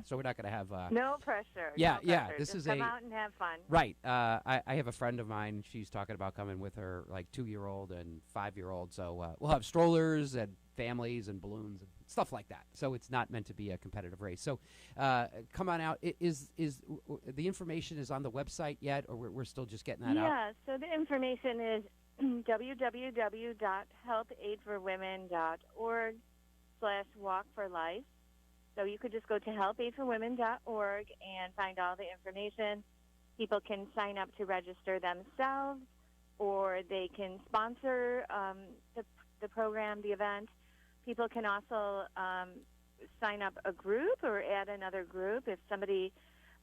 so we're not going to have no pressure. Yeah, no yeah. pressure. This Just is come out and have fun. Right. I have a friend of mine. She's talking about coming with her 2-year-old and 5-year-old. So we'll have strollers and families and balloons and stuff like that. So it's not meant to be a competitive race. So come on out. Is the information is on the website yet, or we're still just getting that out? Yeah. So the information is www.helpaidforwomen.org/walkforlife. So you could just go to helpaidforwomen.org and find all the information. People can sign up to register themselves, or they can sponsor the program, the event. People can also sign up a group or add another group. If somebody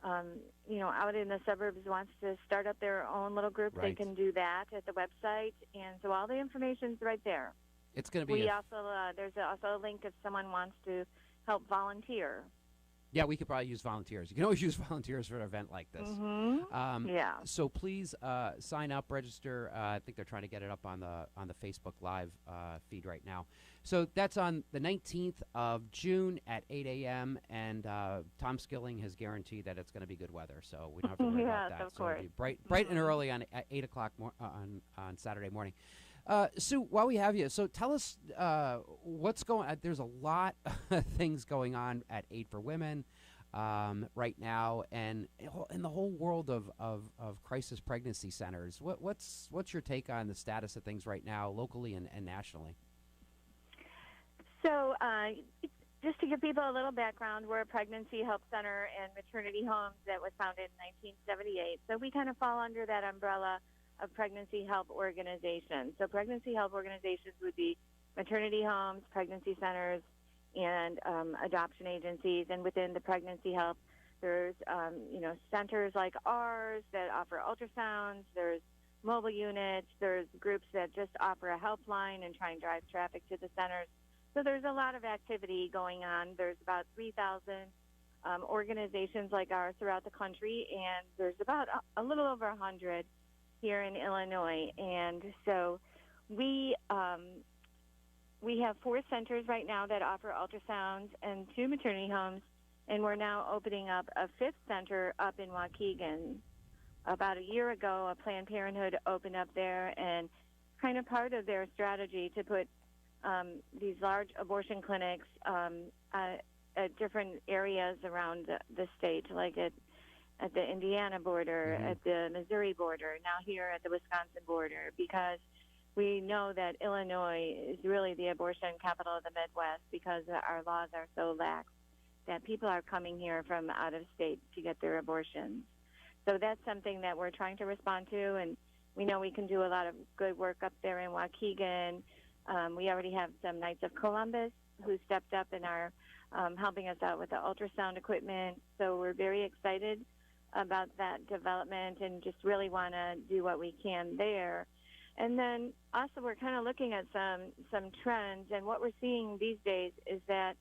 out in the suburbs wants to start up their own little group, right, they can do that at the website. And so all the information's right there. It's going to be. There's also a link if someone wants to help volunteer. Yeah, we could probably use volunteers. You can always use volunteers for an event like this. Mm-hmm. Yeah. So please sign up, register. I think they're trying to get it up on the Facebook Live feed right now. So that's on the 19th of June at 8 a.m. And Tom Skilling has guaranteed that it's going to be good weather, so we don't have to worry about that. Of so course. It'll be bright and early at 8 o'clock on Saturday morning. Sue, while we have you, so tell us what's going on. There's a lot of things going on at Aid for Women right now, and in the whole world of crisis pregnancy centers. What's your take on the status of things right now, locally and nationally? So just to give people a little background, we're a pregnancy help center and maternity homes that was founded in 1978. So we kind of fall under that umbrella of pregnancy help organizations. So pregnancy help organizations would be maternity homes, pregnancy centers, and adoption agencies. And within the pregnancy help, there's centers like ours that offer ultrasounds. There's mobile units. There's groups that just offer a helpline and try and drive traffic to the centers. So there's a lot of activity going on. There's about 3,000 organizations like ours throughout the country, and there's about a little over 100 here in Illinois. And so we have 4 centers right now that offer ultrasounds and 2 maternity homes, and we're now opening up a 5th center up in Waukegan. About a year ago, a Planned Parenthood opened up there, and kind of part of their strategy to put these large abortion clinics at different areas around the state, like at the Indiana border, at the Missouri border, now here at the Wisconsin border, because we know that Illinois is really the abortion capital of the Midwest because our laws are so lax that people are coming here from out of state to get their abortions. So that's something that we're trying to respond to, and we know we can do a lot of good work up there in Waukegan. We already have some Knights of Columbus who stepped up and are helping us out with the ultrasound equipment. So we're very excited about that development and just really want to do what we can there. And then also we're kind of looking at some trends, and what we're seeing these days is that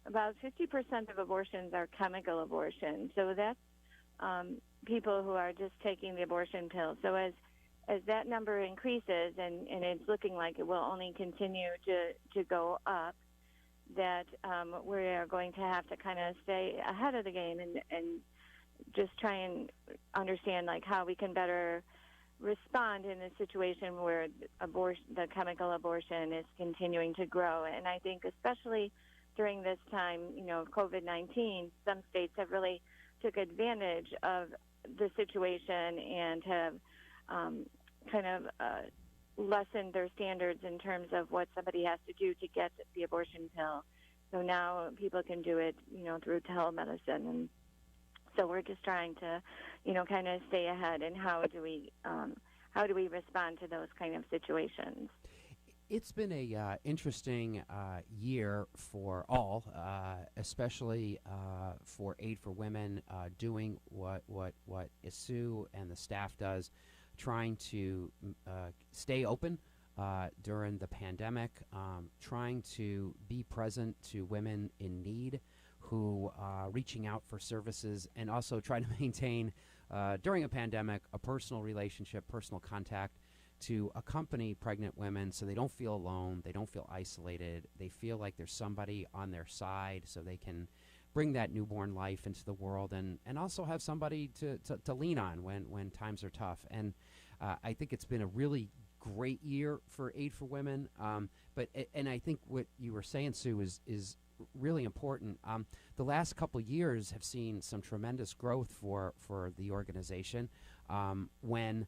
about 50% of abortions are chemical abortions. So that's people who are just taking the abortion pill. So as that number increases, and it's looking like it will only continue to go up, that we are going to have to kind of stay ahead of the game and just try and understand like how we can better respond in a situation where the chemical abortion is continuing to grow. And I think especially during this time, of COVID-19, some states have really took advantage of the situation and have lessened their standards in terms of what somebody has to do to get the abortion pill. So now people can do it, through telemedicine. And so we're just trying to, kind of stay ahead. And how do we respond to those kind of situations? It's been a interesting year for all, especially for Aid for Women, doing what Sue and the staff does, trying to stay open during the pandemic, trying to be present to women in need who are reaching out for services, and also trying to maintain, during a pandemic, a personal relationship, personal contact to accompany pregnant women so they don't feel alone, they don't feel isolated, they feel like there's somebody on their side so they can bring that newborn life into the world, and also have somebody to lean on when times are tough. And I think it's been a really great year for Aid for Women. And I think what you were saying, Sue, is really important. The last couple years have seen some tremendous growth for the organization. When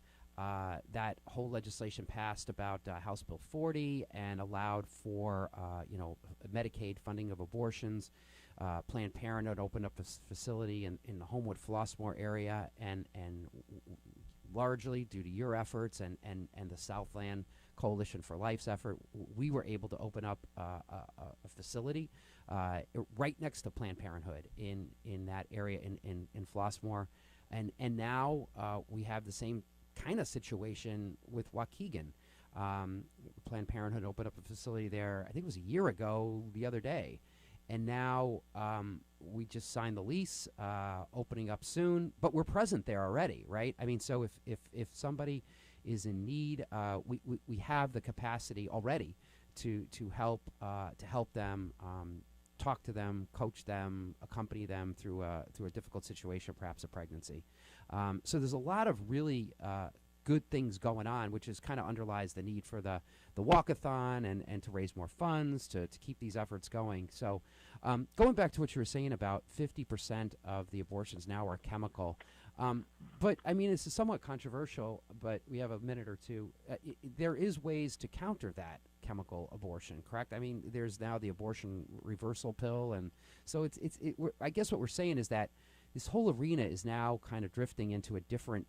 that whole legislation passed about House Bill 40 and allowed for Medicaid funding of abortions. Planned Parenthood opened up a facility in the Homewood Flossmoor area, and largely due to your efforts and the Southland Coalition for Life's effort, we were able to open up a facility right next to Planned Parenthood in that area in Flossmoor, and now we have the same kind of situation with Waukegan. Planned Parenthood opened up a facility there, I think it was a year ago the other day, and now we just signed the lease, opening up soon, but we're present there already, right? I mean, so if somebody is in need, we have the capacity already to help them, talk to them, coach them, accompany them through a difficult situation, perhaps a pregnancy. So there's a lot of really good things going on, which is kind of underlies the need for the Walk-A-Thon and to raise more funds to keep these efforts going. So going back to what you were saying about 50% of the abortions now are chemical. But, I mean, this is somewhat controversial, but we have a minute or two. There is ways to counter that chemical abortion, correct? I mean, there's now the abortion reversal pill. And so I guess what we're saying is that this whole arena is now kind of drifting into a different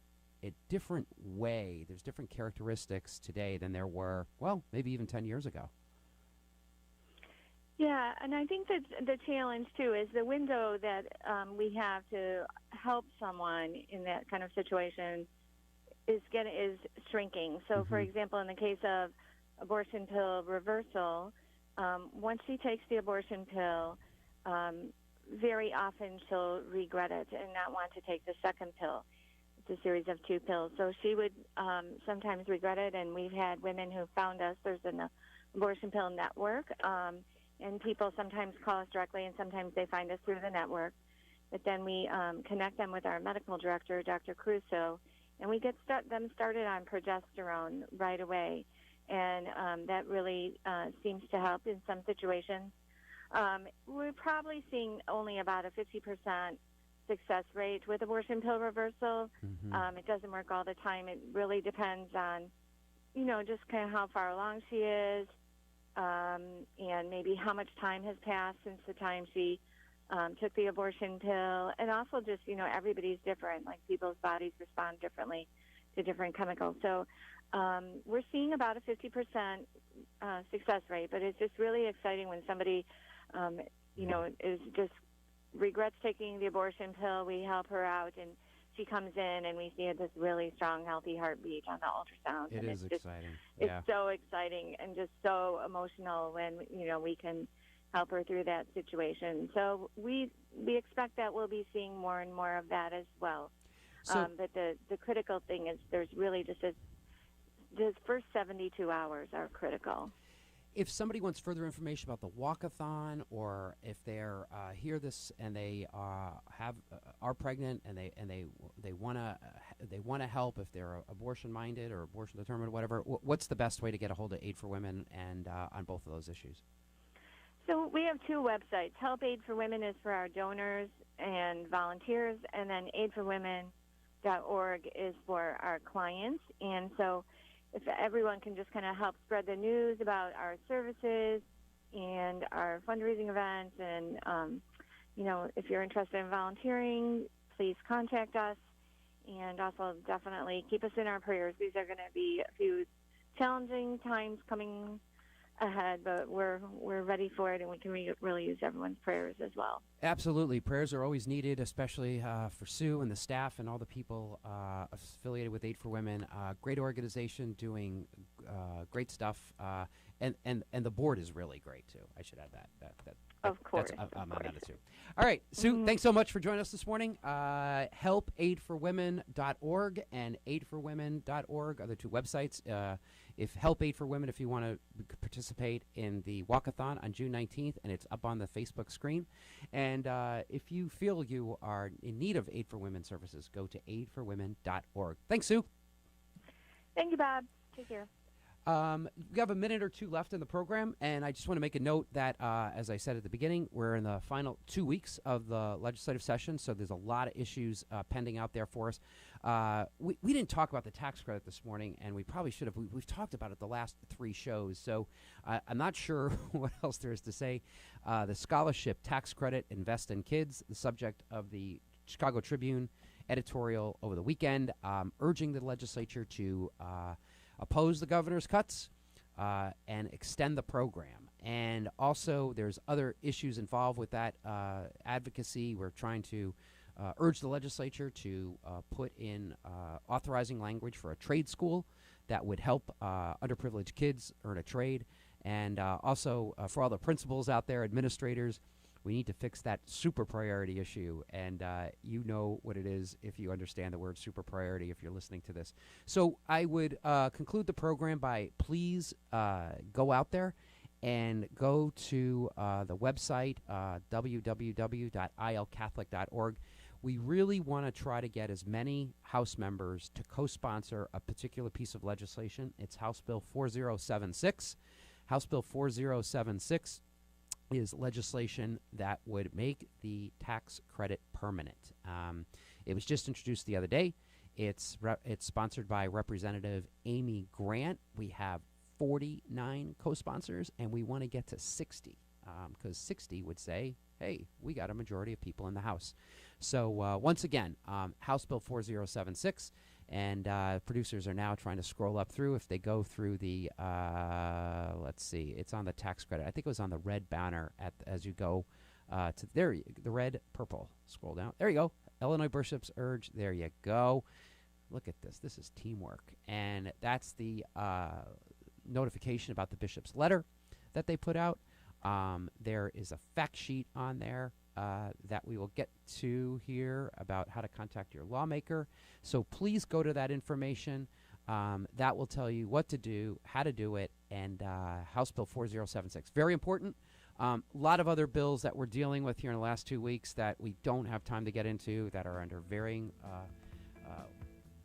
way. There's different characteristics today than there were, well, maybe even 10 years ago. Yeah, and I think that the challenge, too, is the window that we have to help someone in that kind of situation is shrinking. So, for example, in the case of abortion pill reversal, once she takes the abortion pill, very often she'll regret it and not want to take the second pill. It's a series of 2 pills. So she would sometimes regret it, and we've had women who found us. There's an abortion pill network, and people sometimes call us directly, and sometimes they find us through the network. But then we connect them with our medical director, Dr. Crusoe, and we get them started on progesterone right away. And that really seems to help in some situations. We're probably seeing only about a 50% success rate with abortion pill reversal. It doesn't work all the time. It really depends on, just kind of how far along she is, and maybe how much time has passed since the time she took the abortion pill. And also just, everybody's different. Like, people's bodies respond differently to different chemicals. So we're seeing about a 50% success rate, but it's just really exciting when somebody, is just regrets taking the abortion pill. We help her out, and she comes in, and we see this really strong, healthy heartbeat on the ultrasound. It is exciting. It's so exciting and just so emotional when, we can help her through that situation. So we expect that we'll be seeing more and more of that as well. So, but the critical thing is there's really just the first 72 hours are critical. If somebody wants further information about the Walk-A-Thon, or if they're hear this and they are pregnant and they want to help, if they're abortion minded or abortion determined, whatever, what's the best way to get a hold of Aid for Women and on both of those issues? So we have two websites. Help Aid for Women is for our donors and volunteers, and then aidforwomen.org is for our clients. And so if everyone can just kind of help spread the news about our services and our fundraising events, and, if you're interested in volunteering, please contact us. And also definitely keep us in our prayers. These are going to be a few challenging times coming ahead, but we're ready for it, and we can really use everyone's prayers as well. Absolutely. Prayers are always needed, especially for Sue and the staff and all the people affiliated with Aid for Women. Great organization doing great stuff, and the board is really great, too. I should add that. Of course. I'm on that, too. All right, Sue, thanks so much for joining us this morning. HelpAidForWomen.org and AidForWomen.org are the two websites. If Help Aid for Women, if you want to participate in the Walk-A-Thon on June 19th, and it's up on the Facebook screen. And if you feel you are in need of Aid for Women services, go to aidforwomen.org. Thanks, Sue. Thank you, Bob. Take care. We have a minute or two left in the program, and I just want to make a note that, as I said at the beginning, we're in the final 2 weeks of the legislative session, so there's a lot of issues pending out there for us. We didn't talk about the tax credit this morning, and we probably should have. We've talked about it the last 3 shows, so I'm not sure what else there is to say. The scholarship tax credit, Invest in Kids, the subject of the Chicago Tribune editorial over the weekend, urging the legislature to oppose the governor's cuts and extend the program. And also there's other issues involved with that advocacy. We're trying to urge the legislature to put in authorizing language for a trade school that would help underprivileged kids earn a trade. And also for all the principals out there, administrators, we need to fix that super priority issue, and you know what it is if you understand the word super priority if you're listening to this. So I would conclude the program by please go out there and go to the website, www.ilcatholic.org. We really want to try to get as many House members to co-sponsor a particular piece of legislation. It's House Bill 4076. House Bill 4076 is legislation that would make the tax credit permanent. It was just introduced the other day. It's sponsored by Representative Amy Grant. We have 49 co-sponsors, and we want to get to 60, because 60 would say, hey, we got a majority of people in the House. So once again, House Bill 4076, and producers are now trying to scroll up through. If they go through the, let's see, it's on the tax credit. I think it was on the red banner as you go to there, the red, purple. Scroll down. There you go. Illinois Bishops Urge. There you go. Look at this. This is teamwork. And that's the notification about the bishop's letter that they put out. There is a fact sheet on there that we will get to here about how to contact your lawmaker. So please go to that information. That will tell you what to do, how to do it, and House Bill 4076. Very important. A lot of other bills that we're dealing with here in the last 2 weeks that we don't have time to get into that are under varying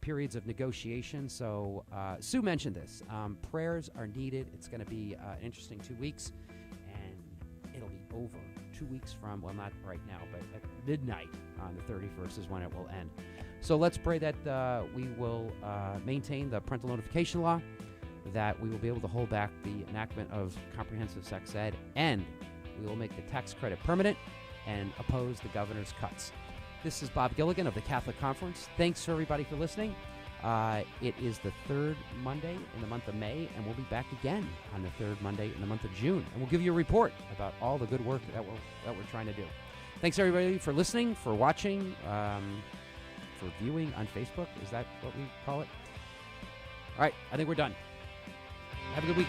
periods of negotiation. So Sue mentioned this. Prayers are needed. It's going to be an interesting 2 weeks, and it'll be over 2 weeks from, well, not right now, but at midnight on the 31st is when it will end. So let's pray that we will maintain the parental notification law, that we will be able to hold back the enactment of comprehensive sex ed, and we will make the tax credit permanent and oppose the governor's cuts. This is Bob Gilligan of the Catholic Conference. Thanks for everybody for listening. It is the third Monday in the month of May, and we'll be back again on the third Monday in the month of June, and we'll give you a report about all the good work that we're trying to do. Thanks everybody for listening, for watching, for viewing on Facebook. Is that what we call it? All right, I think we're done. Have a good week.